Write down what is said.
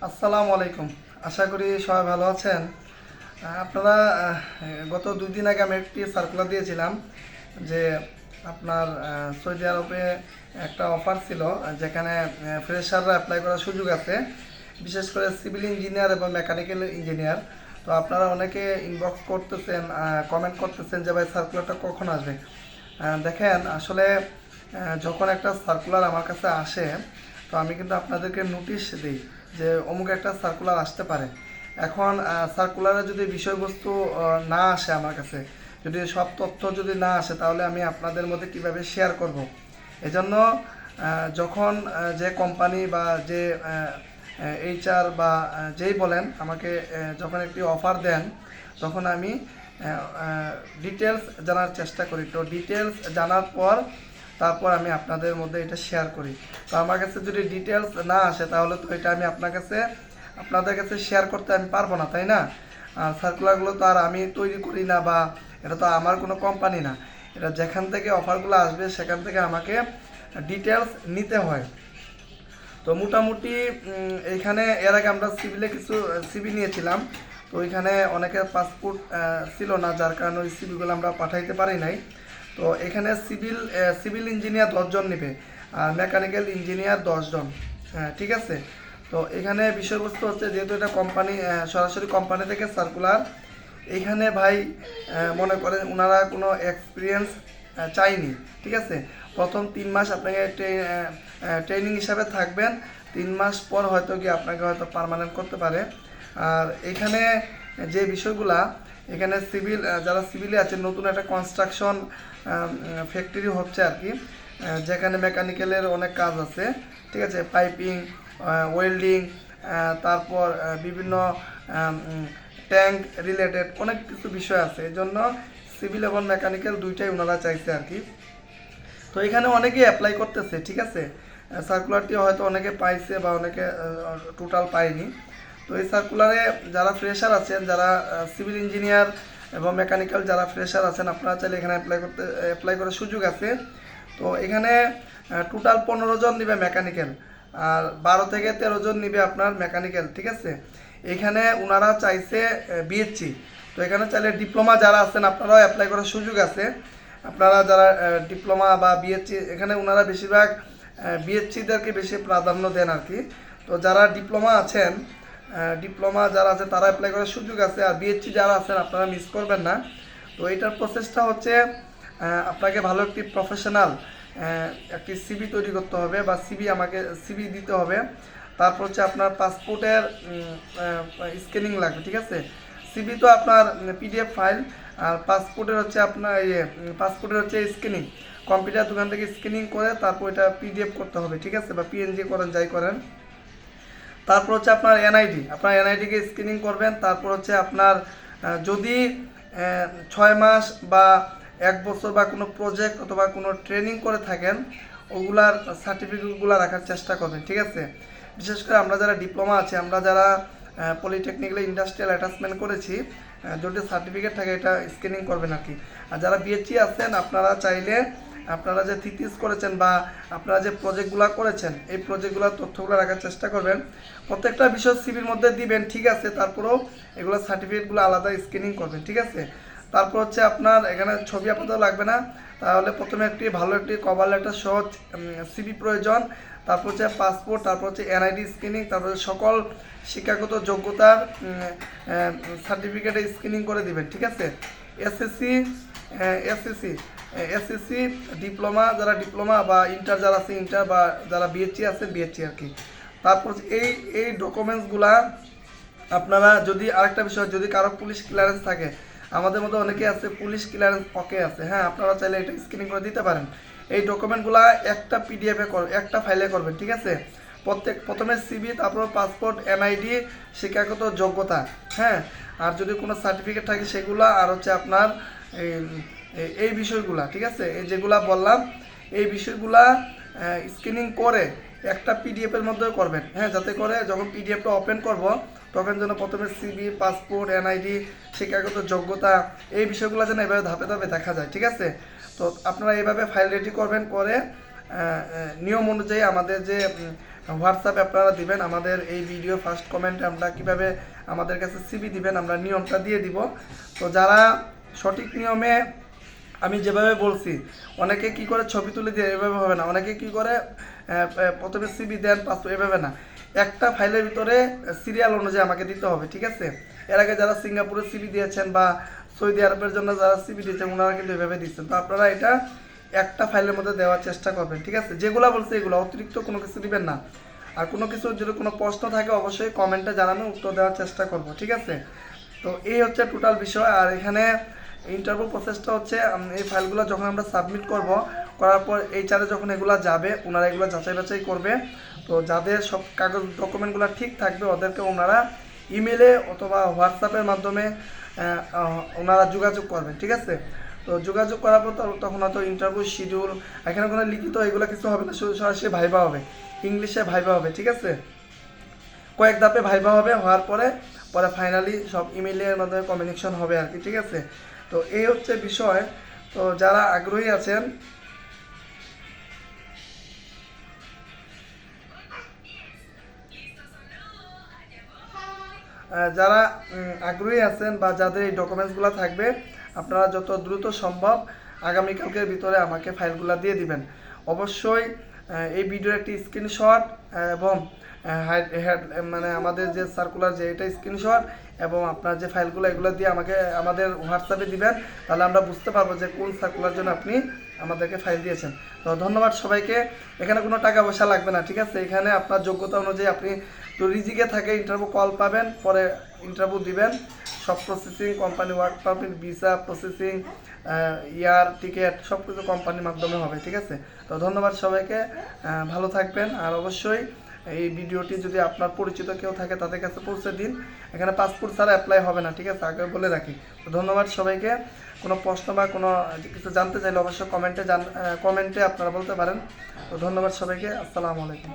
আসসালামু আলাইকুম। আশা করি সবাই ভালো আছেন। আপনারা গত 2 দিন আগে আমি একটি সার্কুলার দিয়েছিলাম যে আপনার সৌদি আরবে একটা অফার ছিল, যেখানে ফ্রেশাররা অ্যাপ্লাই করার সুযোগ আছে, বিশেষ করে সিভিল ইঞ্জিনিয়ার এবং মেকানিক্যাল ইঞ্জিনিয়ার। তো আপনারা অনেকে ইনবক্স করতেছেন, কমেন্ট করতেছেন যে ভাই সার্কুলারটা কখন আসবে। দেখেন, আসলে যখন একটা সার্কুলার আমার কাছে আসে, তো আমি কিন্তু আপনাদেরকে নোটিশ দিই যে অমুক একটা সার্কুলার আসতে পারে। এখন সার্কুলারে যদি বিষয়বস্তু না আসে আমার কাছে, যদি সব তথ্য যদি না আসে, তাহলে আমি আপনাদের মধ্যে কিভাবে শেয়ার করব। এজন্য যখন যে কোম্পানি বা যে এইচআর বা যেই বলেন আমাকে, যখন একটি অফার দেন, তখন আমি ডিটেলস জানার চেষ্টা করি। তো ডিটেলস জানার পর তারপর আমি আপনাদের মধ্যে এটা শেয়ার করি। তো আমার কাছে যদি ডিটেলস না আসে, তাহলে তো এটা আমি আপনাদের কাছে শেয়ার করতে আমি পারবো না, তাই না? আর সার্কুলারগুলো তো আর আমি তৈরি করি না, বা এটা তো আমার কোনো কোম্পানি না। এটা যেখান থেকে অফারগুলো আসবে সেখান থেকে আমাকে ডিটেলস নিতে হয়। তো মোটামুটি এইখানে এর আগে আমরা সিভিলে কিছু সিভি নিয়েছিলাম। তো ওইখানে অনেকের পাসপোর্ট ছিল না, যার কারণে ওই সিভিগুলো আমরা পাঠাইতে পারি নাই। তো এখানে সিভিল ইঞ্জিনিয়ার 10 জন নেবে, আর মেকানিক্যাল ইঞ্জিনিয়ার 10 জন। হ্যাঁ, ঠিক আছে। তো এখানে বিষয়বস্তু হচ্ছে, যেহেতু এটা কোম্পানি, সরাসরি কোম্পানি থেকে সার্কুলার, এইখানে ভাই মনে করেন ওনারা কোনো এক্সপিরিয়েন্স চাইনি, ঠিক আছে। প্রথম 3 মাস আপনাকে ট্রেনিং হিসাবে থাকবেন, 3 মাস পর হয়তো কি আপনাকে হয়তো পার্মানেন্ট করতে পারে। আর এখানে যে বিষয়গুলা, এখানে যারা সিভিলে আছে, নতুন একটা কনস্ট্রাকশন ফ্যাক্টরি হচ্ছে আর কি, যেখানে মেকানিক্যালের অনেক কাজ আছে, ঠিক আছে। পাইপিং, ওয়েল্ডিং, তারপর বিভিন্ন ট্যাঙ্ক রিলেটেড অনেক কিছু বিষয় আছে। এই জন্য সিভিল এবং মেকানিক্যাল দুইটাই ওনারা চাইছে আর কি। তো এখানে অনেকেই অ্যাপ্লাই করতেছে, ঠিক আছে। সার্কুলারটি হয়তো অনেকে পাইছে বা অনেকে টোটাল পায়নি। তো এই সার্কুলারে যারা ফ্রেশার আছেন, যারা সিভিল ইঞ্জিনিয়ার এবং মেকানিক্যাল যারা ফ্রেশার আছেন, আপনারা চাইলে এখানে অ্যাপ্লাই করার সুযোগ আছে। তো এখানে টোটাল 15 জন নিবে মেকানিক্যাল, আর 12 থেকে 13 জন নিবে আপনার মেকানিক্যাল, ঠিক আছে। এখানে ওনারা চাইছে বিএসসি। তো এখানে চাইলে ডিপ্লোমা যারা আছেন, আপনারাও অ্যাপ্লাই করার সুযোগ আছে। আপনারা যারা ডিপ্লোমা বা বিএসসি, এখানে ওনারা বেশিরভাগ বিএসসিদেরকে বেশি প্রাধান্য দেন আর কি। তো যারা ডিপ্লোমা আছেন, ডিপ্লোমা যারা আছে তারা অ্যাপ্লাই করার সুযোগ আছে, আর বিএসসি যারা আছেন আপনারা মিস করবেন না। তো এইটার প্রসেসটা হচ্ছে, আপনাকে ভালো একটি প্রফেশনাল একটি সিভি তৈরি করতে হবে, বা আমাকে সিভি দিতে হবে। তারপর হচ্ছে আপনার পাসপোর্টের স্ক্যানিং লাগবে, ঠিক আছে। সিভি তো আপনার পিডিএফ ফাইল, আর পাসপোর্টের হচ্ছে স্ক্যানিং, কম্পিউটার দোকান থেকে স্ক্যানিং করে তারপর এটা পিডিএফ করতে হবে, ঠিক আছে, বা পিএনজি করেন, যাই করেন। তারপর হচ্ছে আপনার এনআইডিকে স্ক্যানিং করবেন। তারপর হচ্ছে আপনার যদি 6 মাস বা 1 বছর বা কোনো প্রজেক্ট অথবা কোনো ট্রেনিং করে থাকেন, ওগুলার সার্টিফিকেটগুলো রাখার চেষ্টা করবেন, ঠিক আছে। বিশেষ করে আমরা যারা ডিপ্লোমা আছে, আমরা যারা পলিটেকনিক্যাল ইন্ডাস্ট্রিয়াল অ্যাটাচমেন্ট করেছি, যদি সার্টিফিকেট থাকে এটা স্ক্যানিং করবেন আর কি। আর যারা বিএসসি আছেন, আপনারা চাইলে আপনারা যে থিসিস করেছেন বা আপনারা যে প্রজেক্টগুলো করেছেন, এই প্রজেক্টগুলোর তথ্যগুলো রাখার চেষ্টা করবেন। প্রত্যেকটা বিষয় সিভির মধ্যে দিবেন, ঠিক আছে। তারপরেও এগুলো সার্টিফিকেটগুলো আলাদা স্ক্যানিং করবেন, ঠিক আছে। তারপর হচ্ছে আপনার এখানে ছবি আপাতত লাগবে না, তাহলে প্রথমে ভালো একটি কভার লেটার সহ সিভি প্রয়োজন। তারপর হচ্ছে পাসপোর্ট, তারপর হচ্ছে এনআইডি স্ক্যানিং, তারপর সকল শিক্ষাগত যোগ্যতার সার্টিফিকেটে স্ক্যানিং করে দিবেন, ঠিক আছে। এসএসসি এসএসসি এসএসসি ডিপ্লোমা, যারা ডিপ্লোমা বা ইন্টার যারা আছে ইন্টার, বা যারা বিএসসি আছে বিএসসি আর কি। তারপর এই ডকুমেন্টসগুলা আপনারা, যদি আরেকটা বিষয়, যদি কারো পুলিশ ক্লিয়ারেন্স থাকে, আমাদের মধ্যে অনেকে আছে পুলিশ ক্লিয়ারেন্স ওকে আছে, হ্যাঁ, আপনারা চাইলে এটা স্ক্যানিং করে দিতে পারেন। এই ডকুমেন্টগুলো একটা পিডিএফে একটা ফাইলে করবেন, ঠিক আছে। প্রথমে সিভি, তারপর পাসপোর্ট, এনআইডি, শিক্ষাগত যোগ্যতা, হ্যাঁ, আর যদি কোনো সার্টিফিকেট থাকে সেগুলা, আর হচ্ছে আপনার এই বিষয়গুলা, ঠিক আছে, এই যেগুলা বললাম, এই বিষয়গুলা স্ক্যানিং করে একটা পিডিএফের মধ্যে করবেন, হ্যাঁ, যাতে করে যখন পিডিএফটা ওপেন করব, তখন যেন প্রথমে সিভি, পাসপোর্ট, এনআইডি, শিক্ষাগত যোগ্যতা, এই বিষয়গুলো যেন এভাবে ধাপে ধাপে দেখা যায়, ঠিক আছে। তো আপনারা এইভাবে ফাইল রেডি করবেন, করে নিয়ম অনুযায়ী আমাদের যে হোয়াটসঅ্যাপে আপনারা দিবেন, আমাদের এই ভিডিও ফার্স্ট কমেন্টে আমরা কিভাবে আমাদের কাছে সিভি দিবেন আমরা নিয়মটা দিয়ে দিব। তো যারা সঠিক নিয়মে আমি যেভাবে বলছি, অনেকে কি করে ছবি তুলে দিয়ে এভাবে হবে না, অনেকে কি করে প্রথমে সিবি দেন পাসপোর্ট, এভাবে না, একটা ফাইলের ভিতরে সিরিয়াল অনুযায়ী আমাকে দিতে হবে, ঠিক আছে? এর আগে যারা সিঙ্গাপুরে সিবি দিয়েছেন বা সৌদি আরবের জন্য যারা সিবি দিয়েছেন ওনারা কিন্তু এভাবে দিচ্ছেন। তো আপনারা এটা একটা ফাইলের মধ্যে দেওয়ার চেষ্টা করবেন, ঠিক আছে? যেগুলো বলছে এগুলো, অতিরিক্ত কোনো কিছু দিবেন না। আর কোনো কিছু যদি কোনো প্রশ্ন থাকে অবশ্যই কমেন্টে জানাবেন, উত্তর দেওয়ার চেষ্টা করব, ঠিক আছে? তো এই হচ্ছে টোটাল বিষয়। আর এখানে ইন্টারভিউ প্রসেসটা হচ্ছে এই ফাইলগুলো যখন আমরা সাবমিট করব, করার পর এইচআরে যখন এগুলো যাবে ওনারা এগুলো যাচাই বাছাই করবে। তো যাদের সব কাগজ ডকুমেন্টগুলো ঠিক থাকবে ওদেরকে ওনারা ইমেলে অথবা হোয়াটসঅ্যাপের মাধ্যমে ওনারা যোগাযোগ করবেন, ঠিক আছে? তো যোগাযোগ করার পর তখন হয়তো ইন্টারভিউ শিডিউল, এখানে কোনো লিখিত এগুলো কিছু হবে না, শুধু সরাসরি ভাইবা হবে, ইংলিশে ভাইবা হবে, ঠিক আছে? কয়েক ধাপে ভাইবা হবে, হওয়ার পরে পরে ফাইনালি সব ইমেলের মাধ্যমে কমিউনিকেশন হবে আর কি, ঠিক আছে? তো এই হচ্ছে বিষয়। তো যারা আগ্রহী আছেন যারা আগ্রহী আছেন বা যাদের এই ডকুমেন্টসগুলো থাকবে আপনারা যত দ্রুত সম্ভব আগামীকালকের ভিতরে আমাকে ফাইলগুলো দিয়ে দিবেন। অবশ্যই এই ভিডিওর একটি স্ক্রিনশট এবং মানে আমাদের যে সার্কুলার যে এটা স্ক্রিনশট এবং আপনার যে ফাইলগুলো এগুলো দিয়ে আমাকে আমাদের হোয়াটসঅ্যাপে দিবেন, তাহলে আমরা বুঝতে পারবো যে কোন সার্কুলার জন্য আপনি আমাদেরকে ফাইল দিয়েছেন। তো ধন্যবাদ সবাইকে। এখানে কোনো টাকা পয়সা লাগবে না, ঠিক আছে? এখানে আপনার যোগ্যতা অনুযায়ী আপনি তো রিজিকে থাকে ইন্টারভিউ কল পাবেন, পরে ইন্টারভিউ দিবেন, সব processing company work permit visa processing air ticket সব কিছু কোম্পানির মাধ্যমে হবে, ঠিক আছে? তো ধন্যবাদ সবাইকে, ভালো থাকবেন। আর অবশ্যই এই ভিডিওটি যদি আপনার পরিচিত কেউ থাকে তাদের কাছে পৌঁছে দিন। এখানে পাসপোর্ট ছাড়া অ্যাপ্লাই হবে না, ঠিক আছে? আগে বলে রাখি। তো ধন্যবাদ সবাইকে। কোনো প্রশ্ন বা কোনো কিছু জানতে চাইলে অবশ্যই কমেন্টে আপনারা বলতে পারেন। তো ধন্যবাদ সবাইকে, আসসালামু আলাইকুম।